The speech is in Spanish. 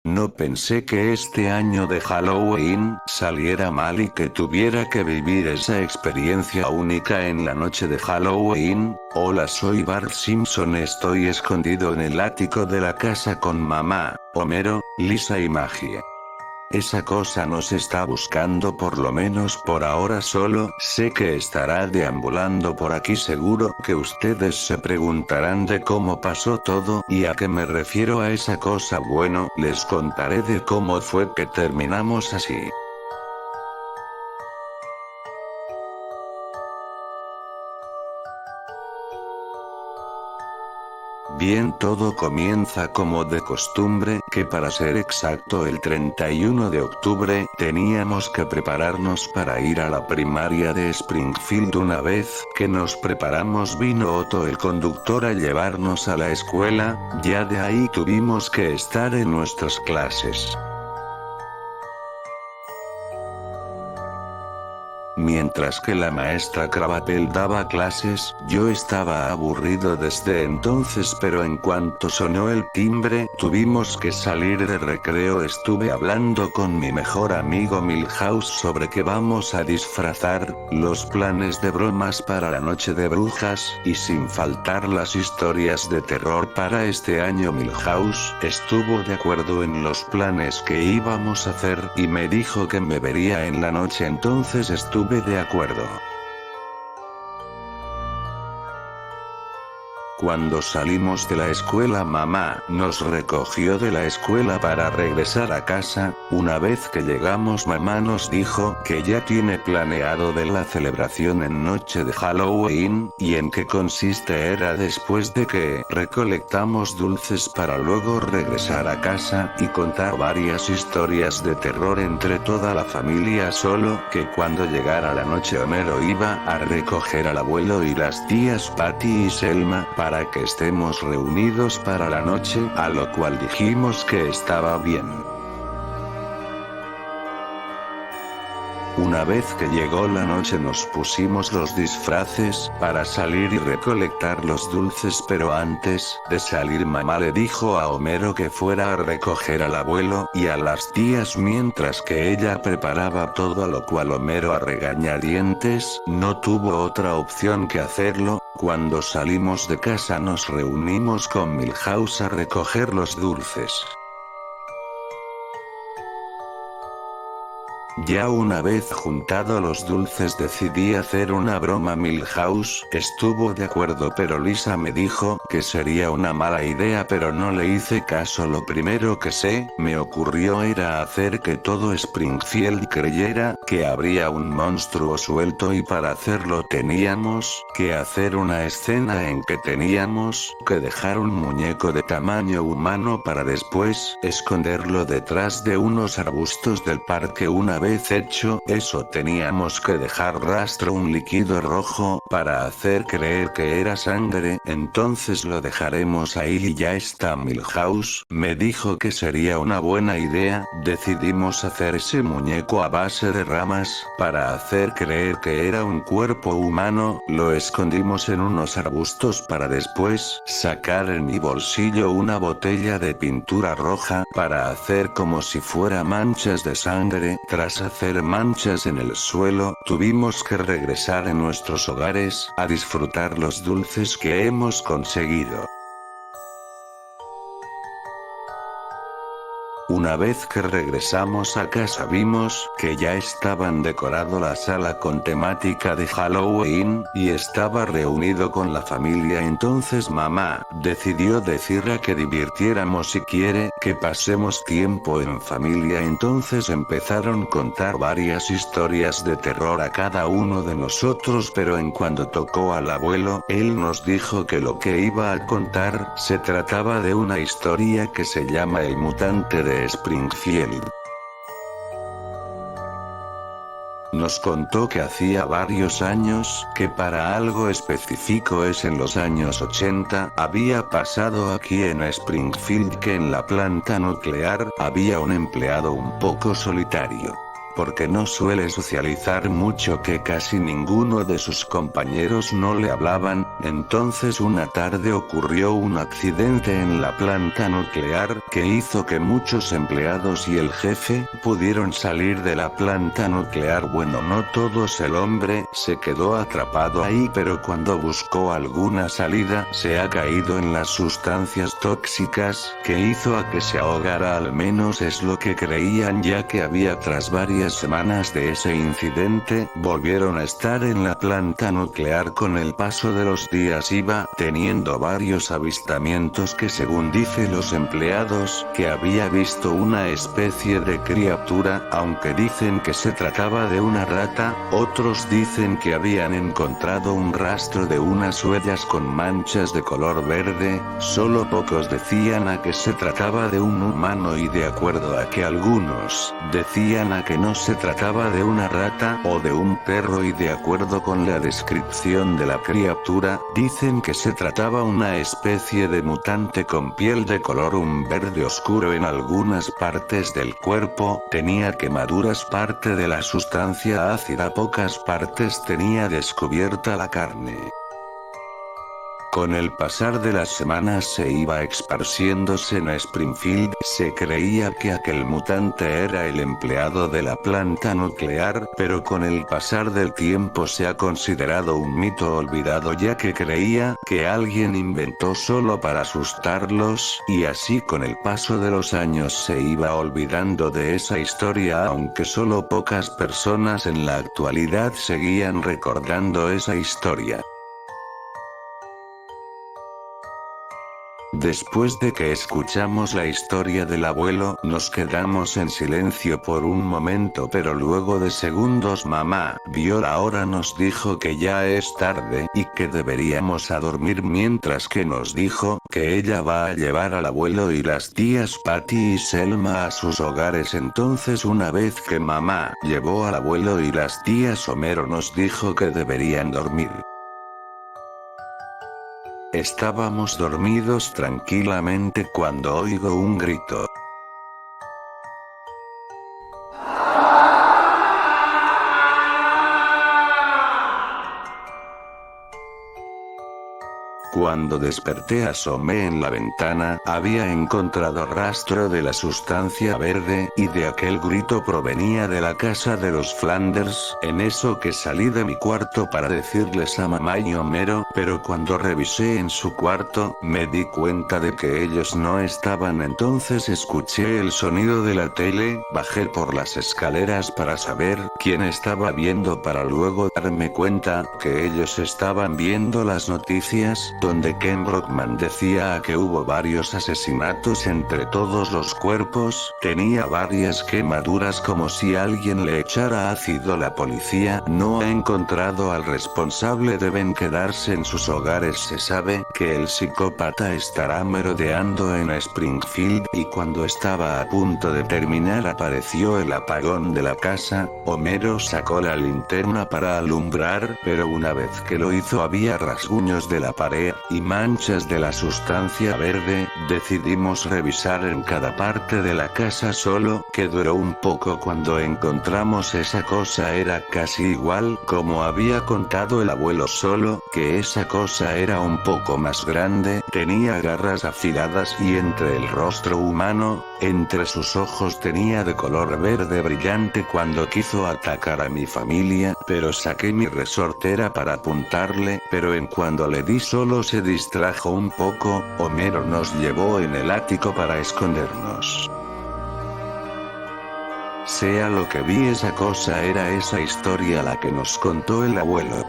No pensé que este año de Halloween saliera mal y que tuviera que vivir esa experiencia única en la noche de Halloween. Hola, soy Bart Simpson, estoy escondido en el ático de la casa con mamá, Homero, Lisa y Maggie. Esa cosa nos está buscando, por lo menos por ahora. Solo sé que estará deambulando por aquí. Seguro que ustedes se preguntarán de cómo pasó todo y a qué me refiero a esa cosa. Bueno, les contaré de cómo fue que terminamos así. Bien, todo comienza como de costumbre, que para ser exacto el 31 de octubre, teníamos que prepararnos para ir a la primaria de Springfield. Una vez que nos preparamos, vino Otto el conductor a llevarnos a la escuela. Ya de ahí tuvimos que estar en nuestras clases. Mientras que la maestra Krabappel daba clases, yo estaba aburrido desde entonces, pero en cuanto sonó el timbre, tuvimos que salir de recreo. Estuve hablando con mi mejor amigo Milhouse sobre qué vamos a disfrazar, los planes de bromas para la noche de brujas, y sin faltar las historias de terror para este año. Milhouse estuvo de acuerdo en los planes que íbamos a hacer, y me dijo que me vería en la noche. Entonces estuve de acuerdo. Cuando salimos de la escuela, mamá nos recogió de la escuela para regresar a casa. Una vez que llegamos, mamá nos dijo que ya tiene planeado de la celebración en noche de Halloween, y en qué consiste era después de que recolectamos dulces para luego regresar a casa y contar varias historias de terror entre toda la familia. Solo que cuando llegara la noche, Homero iba a recoger al abuelo y las tías Patty y Selma para que estemos reunidos para la noche, a lo cual dijimos que estaba bien. Una vez que llegó la noche, nos pusimos los disfraces para salir y recolectar los dulces, pero antes de salir, mamá le dijo a Homero que fuera a recoger al abuelo y a las tías mientras que ella preparaba todo, a lo cual Homero, a regañadientes, no tuvo otra opción que hacerlo. Cuando salimos de casa, nos reunimos con Milhouse a recoger los dulces. Ya una vez juntado los dulces, decidí hacer una broma. Milhouse estuvo de acuerdo, pero Lisa me dijo que sería una mala idea, pero no le hice caso. Lo primero que se me ocurrió era hacer que todo Springfield creyera que habría un monstruo suelto, y para hacerlo teníamos que hacer una escena en que teníamos que dejar un muñeco de tamaño humano para después esconderlo detrás de unos arbustos del parque. Una vez hecho eso, teníamos que dejar rastro un líquido rojo para hacer creer que era sangre. Entonces lo dejaremos ahí y ya está. Milhouse me dijo que sería una buena idea. Decidimos hacer ese muñeco a base de ramas para hacer creer que era un cuerpo humano. Lo escondimos en unos arbustos para después sacar en mi bolsillo una botella de pintura roja para hacer como si fuera manchas de sangre. Tras hacer manchas en el suelo, tuvimos que regresar en nuestros hogares a disfrutar los dulces que hemos conseguido. Una vez que regresamos a casa, vimos que ya estaban decorado la sala con temática de Halloween, y estaba reunido con la familia. Entonces mamá decidió decirle que divirtiéramos y quiere que pasemos tiempo en familia. Entonces empezaron a contar varias historias de terror a cada uno de nosotros, pero en cuando tocó al abuelo, él nos dijo que lo que iba a contar se trataba de una historia que se llama El mutante de Springfield. Nos contó que hacía varios años, que para algo específico es en los años 80, había pasado aquí en Springfield que en la planta nuclear había un empleado un poco solitario. porque no suele socializar mucho, que casi ninguno de sus compañeros no le hablaban. Entonces una tarde ocurrió un accidente en la planta nuclear, que hizo que muchos empleados y el jefe pudieron salir de la planta nuclear. Bueno, no todos, el hombre se quedó atrapado ahí, pero cuando buscó alguna salida, se ha caído en las sustancias tóxicas, que hizo a que se ahogara, al menos es lo que creían, ya que había, tras varias semanas de ese incidente, volvieron a estar en la planta nuclear. Con el paso de los días iba teniendo varios avistamientos, que según dicen los empleados, que había visto una especie de criatura, aunque dicen que se trataba de una rata. Otros dicen que habían encontrado un rastro de unas huellas con manchas de color verde. Solo pocos decían a que se trataba de un humano, y de acuerdo a que algunos decían a que no se trataba de una rata o de un perro, y de acuerdo con la descripción de la criatura, dicen que se trataba una especie de mutante con piel de color un verde oscuro en algunas partes del cuerpo, tenía quemaduras, parte de la sustancia ácida, pocas partes tenía descubierta la carne. Con el pasar de las semanas se iba esparciéndose en Springfield, se creía que aquel mutante era el empleado de la planta nuclear, pero con el pasar del tiempo se ha considerado un mito olvidado, ya que creía que alguien inventó solo para asustarlos, y así con el paso de los años se iba olvidando de esa historia, aunque solo pocas personas en la actualidad seguían recordando esa historia. Después de que escuchamos la historia del abuelo, nos quedamos en silencio por un momento, pero luego de segundos mamá vio la hora, nos dijo que ya es tarde y que deberíamos a dormir, mientras que nos dijo que ella va a llevar al abuelo y las tías Patty y Selma a sus hogares. Entonces, una vez que mamá llevó al abuelo y las tías, Homero nos dijo que deberían dormir. Estábamos dormidos tranquilamente cuando oigo un grito. Cuando desperté asomé en la ventana, había encontrado rastro de la sustancia verde, y de aquel grito provenía de la casa de los Flanders. En eso que salí de mi cuarto para decirles a mamá y Homero, pero cuando revisé en su cuarto, me di cuenta de que ellos no estaban. Entonces escuché el sonido de la tele, bajé por las escaleras para saber quién estaba viendo, para luego darme cuenta que ellos estaban viendo las noticias, donde Ken Brockman decía que hubo varios asesinatos entre todos los cuerpos, tenía varias quemaduras como si alguien le echara ácido. La policía no ha encontrado al responsable, deben quedarse en sus hogares. Se sabe que el psicópata estará merodeando en Springfield, y cuando estaba a punto de terminar apareció el apagón de la casa. Homero sacó la linterna para alumbrar, pero una vez que lo hizo había rasguños de la pared y manchas de la sustancia verde. Decidimos revisar en cada parte de la casa, solo que duró un poco. Cuando encontramos esa cosa era casi igual como había contado el abuelo, solo que esa cosa era un poco más grande, tenía garras afiladas y entre el rostro humano, entre sus ojos tenía de color verde brillante. Cuando quiso atacar a mi familia, pero saqué mi resortera para apuntarle, pero en cuando le di solo se distrajo un poco. Homero nos llevó en el ático para escondernos. Sea lo que vi, esa cosa era esa historia la que nos contó el abuelo.